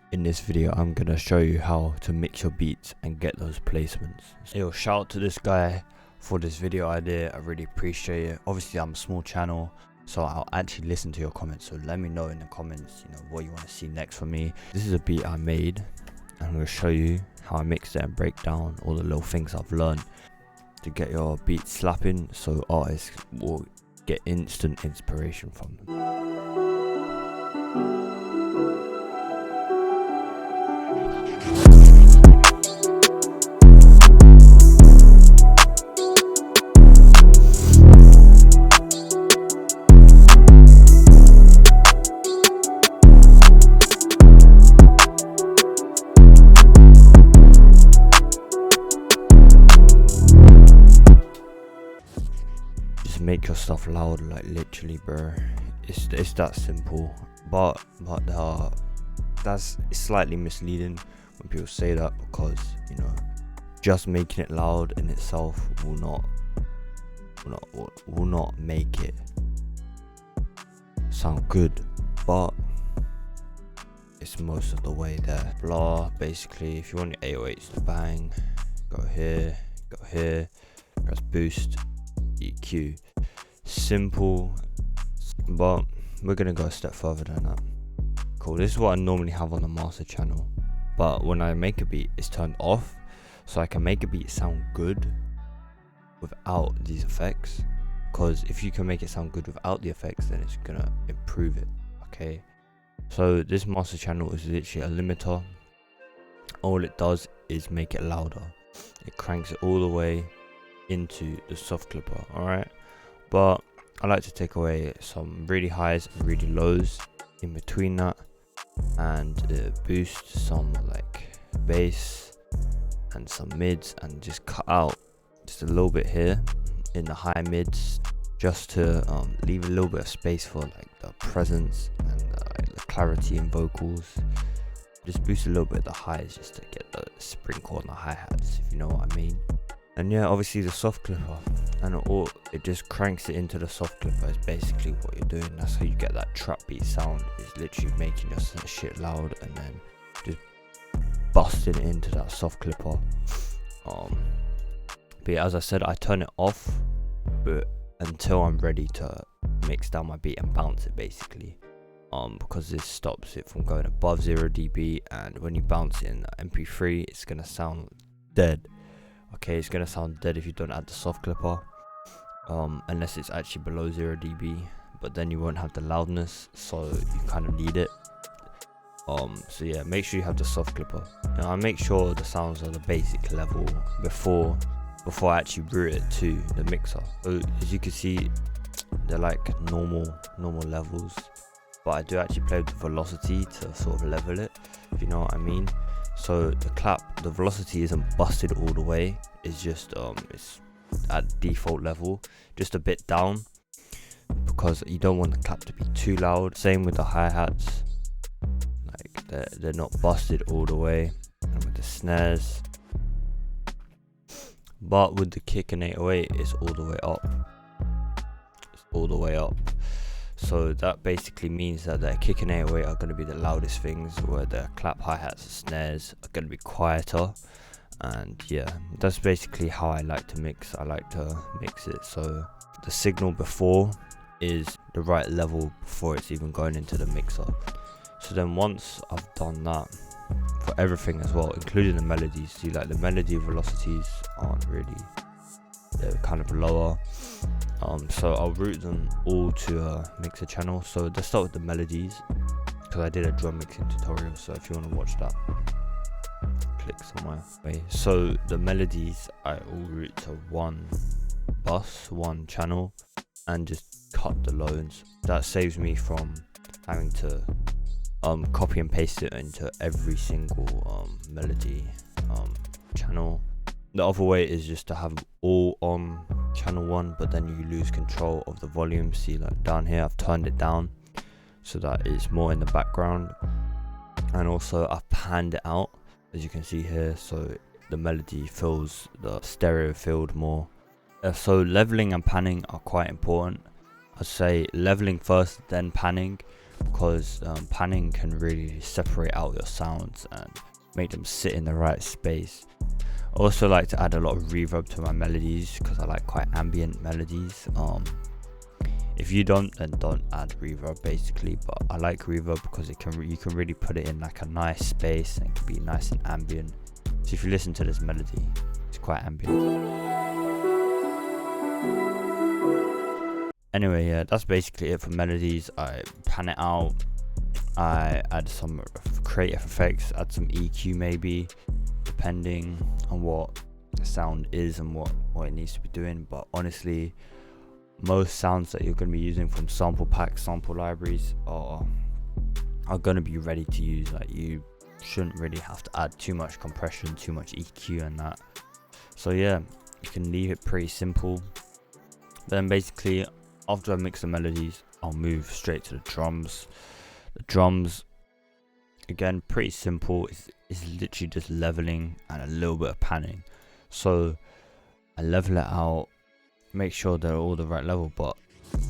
In this video, I'm gonna show you how to mix your beats and get those placements. Yo, shout out to this guy for this video idea. I really appreciate it. Obviously, I'm a small channel, so I'll actually listen to your comments. So let me know in the comments, what you want to see next from me. This is a beat I made, and I'm gonna show you how I mix it and break down all the little things I've learned to get your beat slapping, so artists will get instant inspiration from them. Make your stuff loud, like literally, bro. It's that simple, but it's slightly misleading when people say that, because just making it loud in itself will not make it sound good, but it's most of the way there. Blah. Basically, if you want your 808s to bang, go here, press boost, EQ. Simple, but we're gonna go a step further than that. Cool. This is what I normally have on the master channel, but when I make a beat, it's turned off, so I can make a beat sound good without these effects. Because if you can make it sound good without the effects, then it's gonna improve it. Okay, so this master channel is literally a limiter. All it does is make it louder. It cranks it all the way into the soft clipper. All right, but I like to take away some really highs and really lows in between that, and boost some like bass and some mids, and just cut out just a little bit here in the high mids, just to leave a little bit of space for like the presence and the clarity in vocals. Just boost a little bit of the highs just to get the sprinkle on the hi-hats, if you know what I mean. And yeah, obviously the soft clipper, and it just cranks it into the soft clipper is basically what you're doing. That's how you get that trap beat sound, is literally making your shit loud and then just busting it into that soft clipper. But yeah, as I said, I turn it off but until I'm ready to mix down my beat and bounce it, basically, because this stops it from going above 0 dB, and when you bounce it in MP3, it's gonna sound dead. Okay, it's gonna sound dead if you don't add the soft clipper, unless it's actually below 0 dB, but then you won't have the loudness, so you kind of need it. So yeah, make sure you have the soft clipper. Now I make sure the sounds are the basic level before I actually route it to the mixer. So as you can see, they're like normal levels, but I do actually play with the velocity to sort of level it, if you know what I mean. So the velocity isn't busted all the way, it's just it's at default level, just a bit down, because you don't want the clap to be too loud. Same with the hi-hats, like they're not busted all the way, and with the snares. But with the kick and 808, it's all the way up. It's all the way up. So that basically means that the kick and 808 are going to be the loudest things, where the clap, hi-hats and snares are going to be quieter. And yeah, that's basically how I like to mix. I like to mix it so the signal before is the right level before it's even going into the mixer. So then once I've done that for everything as well, including the melodies, see, like the melody velocities aren't really, they're kind of lower. So I'll route them all to a mixer channel. So let's start with the melodies, because I did a drum mixing tutorial, so if you want to watch that, click somewhere. Okay, so the melodies I all route to one channel, and just cut the lows. That saves me from having to copy and paste it into every single melody channel. The other way is just to have all on channel 1, but then you lose control of the volume. See, like down here I've turned it down so that it's more in the background, and also I've panned it out, as you can see here, so the melody fills the stereo field more. So leveling and panning are quite important. I'd say leveling first, then panning, because panning can really separate out your sounds and make them sit in the right space. I also like to add a lot of reverb to my melodies because I like quite ambient melodies. If you don't, then don't add reverb basically, but I like reverb because you can really put it in like a nice space and it can be nice and ambient. So if you listen to this melody, it's quite ambient. Anyway, yeah, that's basically it for melodies. I pan it out, I add some creative effects, add some EQ maybe, depending on what the sound is and what it needs to be doing. But honestly, most sounds that you're going to be using from sample packs, sample libraries are going to be ready to use. Like, you shouldn't really have to add too much compression, too much EQ and that. So yeah, you can leave it pretty simple. Then basically, after I mix the melodies, I'll move straight to the drums. The drums, again, pretty simple. It's literally just leveling and a little bit of panning. So I level it out, make sure they're all the right level, but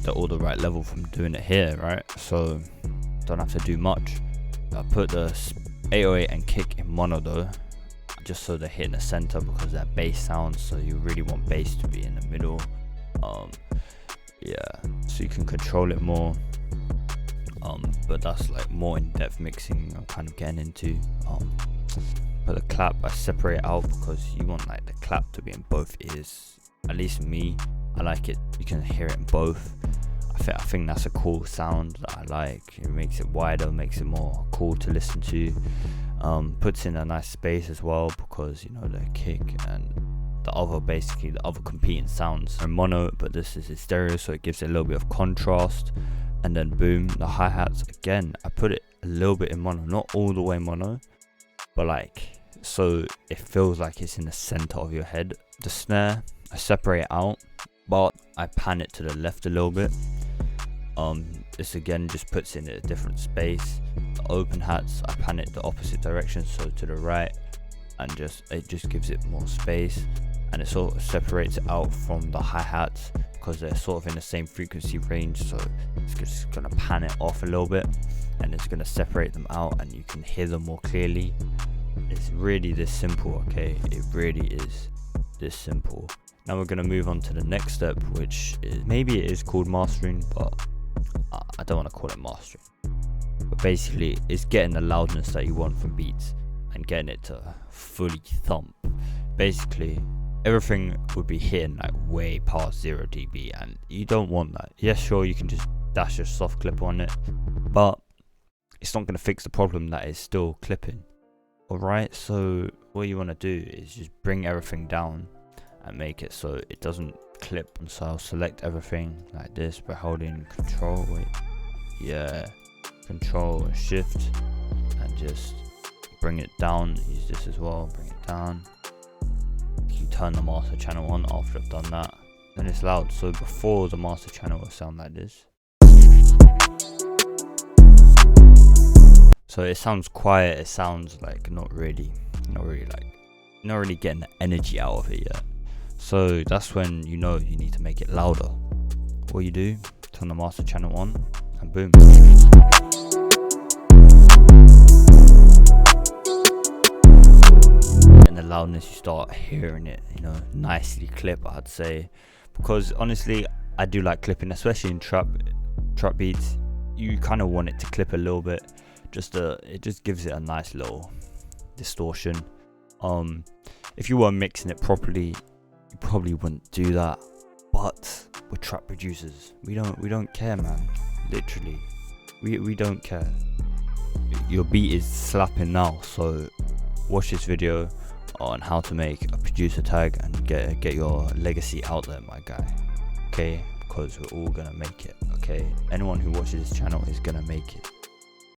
they're all the right level from doing it here, right? So don't have to do much. I put the 808 and kick in mono though, just so they're hitting the center because they're bass sounds, so you really want bass to be in the middle. Yeah, so you can control it more, but that's like more in-depth mixing I'm kind of getting into. But the clap, I separate out because you want like the clap to be in both ears. At least me, I like it, you can hear it in both. I think that's a cool sound that I like. It makes it wider, makes it more cool to listen to. Puts in a nice space as well because, you know, the kick and the other competing sounds are mono, but this is in stereo, so it gives it a little bit of contrast. And then boom, the hi-hats, again, I put it a little bit in mono, not all the way mono, but like, so it feels like it's in the center of your head. The snare, I separate it out, but I pan it to the left a little bit. This again just puts it in a different space. The open hats, I pan it the opposite direction, so to the right, and it just gives it more space, and it sort of separates it out from the hi-hats because they're sort of in the same frequency range, so it's just gonna pan it off a little bit and it's gonna separate them out and you can hear them more clearly. It's really this simple, okay? It really is this simple. Now we're gonna move on to the next step, which is, maybe it is called mastering, but I don't want to call it mastering. But basically, it's getting the loudness that you want from beats and getting it to fully thump. Basically, everything would be hitting like way past 0 dB, and you don't want that. Yes, sure, you can just dash a soft clip on it, but it's not going to fix the problem that is still clipping. Alright, so what you want to do is just bring everything down and make it so it doesn't clip. And so I'll select everything like this by holding control, control and shift, and just bring it down. Use this as well, bring it down. You turn the master channel on after I've done that, then it's loud. So before, the master channel will sound like this, so it sounds quiet, it sounds like not really getting the energy out of it yet. So that's when you know you need to make it louder. What you do, turn the master channel on, and boom. And the loudness, you start hearing it, you know, nicely clip, I'd say. Because honestly, I do like clipping, especially in trap beats. You kind of want it to clip a little bit. It just gives it a nice little distortion. If you were mixing it properly, you probably wouldn't do that, but we're trap producers, we don't care, man. Literally, we don't care. Your beat is slapping now, so watch this video on how to make a producer tag and get your legacy out there, my guy. Okay, because we're all gonna make it. Okay, anyone who watches this channel is gonna make it.